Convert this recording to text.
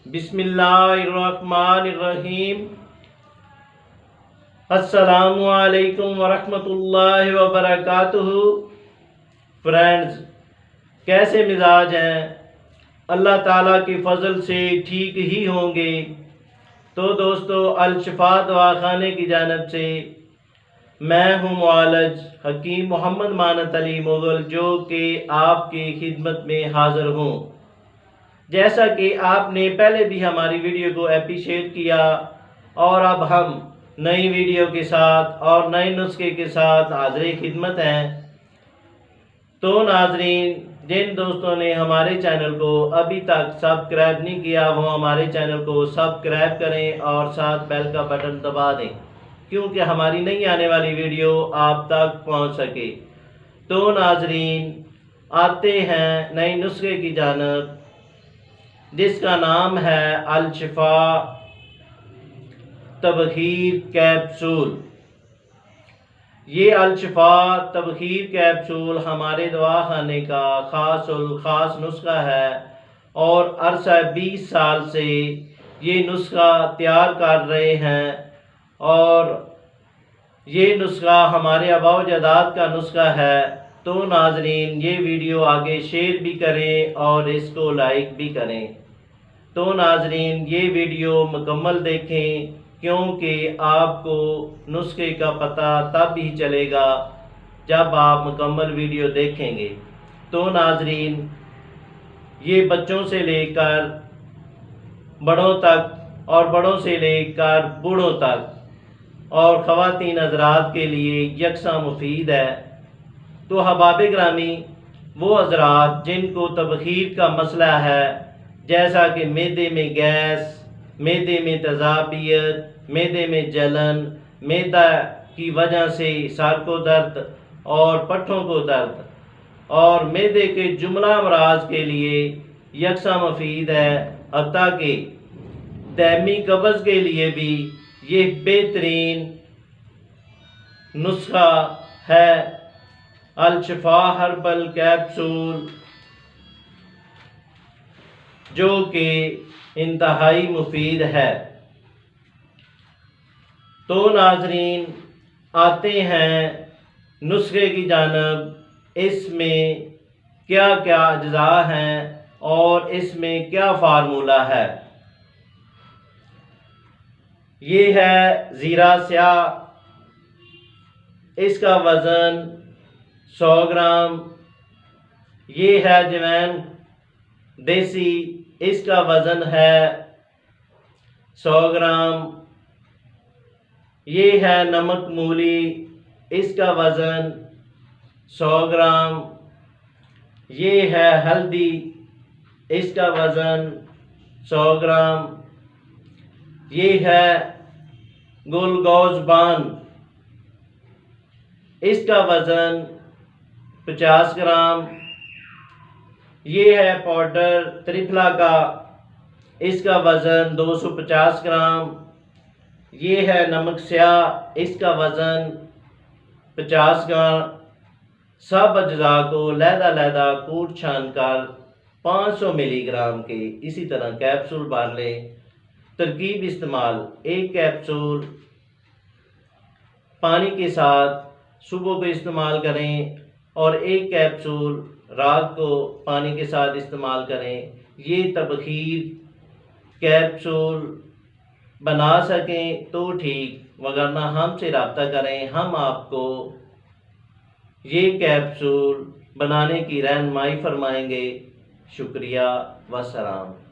बिस्मिल्लाहिर्रहमानिर्रहीम। अस्सलामु अलैकुम वरहमतुल्लाहि वबरकातुहू। फ्रेंड्स, कैसे मिजाज हैं? अल्लाह ताला के फ़ज़ल से ठीक ही होंगे। तो दोस्तों, अल शिफा दवाखाने की जानिब से मैं हूँ मुआलज हकीम मोहम्मद मानत अली मुग़ल, जो कि आपकी खिदमत में हाज़िर हूँ। जैसा कि आपने पहले भी हमारी वीडियो को अप्रिशिएट किया और अब हम नई वीडियो के साथ और नए नुस्खे के साथ हाज़िर खिदमत हैं। तो नाजरीन, जिन दोस्तों ने हमारे चैनल को अभी तक सब्सक्राइब नहीं किया वो हमारे चैनल को सब्सक्राइब करें और साथ बेल का बटन दबा दें, क्योंकि हमारी नई आने वाली वीडियो आप तक पहुंच सके। तो नाजरीन, आते हैं नए नुस्खे की जानिब, जिसका नाम है अल शिफा तबखीर कैप्सूल। ये अल शिफा तबखीर कैप्सूल हमारे दवाखाने का ख़ास नुस्खा है और अरसा 20 साल से ये नुस्खा तैयार कर रहे हैं और ये नुस्खा हमारे आबा-ओ-अजदाद का नुस्खा है। तो नाजरीन, ये वीडियो आगे शेयर भी करें और इसको लाइक भी करें। तो नाजरीन, ये वीडियो मुकम्मल देखें, क्योंकि आपको नुस्खे का पता तब ही चलेगा जब आप मुकम्मल वीडियो देखेंगे। तो नाजरीन, ये बच्चों से लेकर बड़ों तक और बड़ों से लेकर बूढ़ों तक और ख़वातीन हज़रात के लिए यकसा मुफीद है। तो हबाब ग्रामी, वो हज़रात जिनको तबखीर का मसला है, जैसा कि मैदे में गैस, मैदे में तज़ाबियत, मैदे में जलन, मैदा की वजह से सर को दर्द और पट्ठों को दर्द और मैदे के जुमला अमराज के लिए यकसा मुफीद है। हत्ता कि दैमी कब्ज़ के लिए भी ये बेहतरीन नुस्खा है अल शिफा हर्बल कैप्सूल, जो कि इंतहाई मुफीद है। तो नाजरीन, आते हैं नुस्खे की जानिब। इसमें क्या क्या अज्जा हैं और इसमें क्या फार्मूला है। ये है ज़ीरा स्याह, इसका वज़न 100 ग्राम। ये है अजवाइन देसी, इसका वज़न है 100 ग्राम। ये है नमक मूली, इसका वज़न 100 ग्राम। ये है हल्दी, इसका वज़न 100 ग्राम। ये है गुलगोज़बान, इसका वज़न 50 ग्राम। ये है पाउडर त्रिफला का, इसका वज़न 250 ग्राम। ये है नमक स्याह, इसका वज़न 50 ग्राम। सब अज्जा को लहदा कूट छान कर 500 मिलीग्राम के इसी तरह कैप्सूल भर लें। तरकीब इस्तेमाल: एक कैप्सूल पानी के साथ सुबह को इस्तेमाल करें और एक कैप्सूल रात को पानी के साथ इस्तेमाल करें। ये तबखीर कैप्सूल बना सकें तो ठीक, वगरना हमसे रब्ता करें, हम आपको ये कैप्सूल बनाने की रहनुमाई फरमाएंगे। शुक्रिया व सलाम।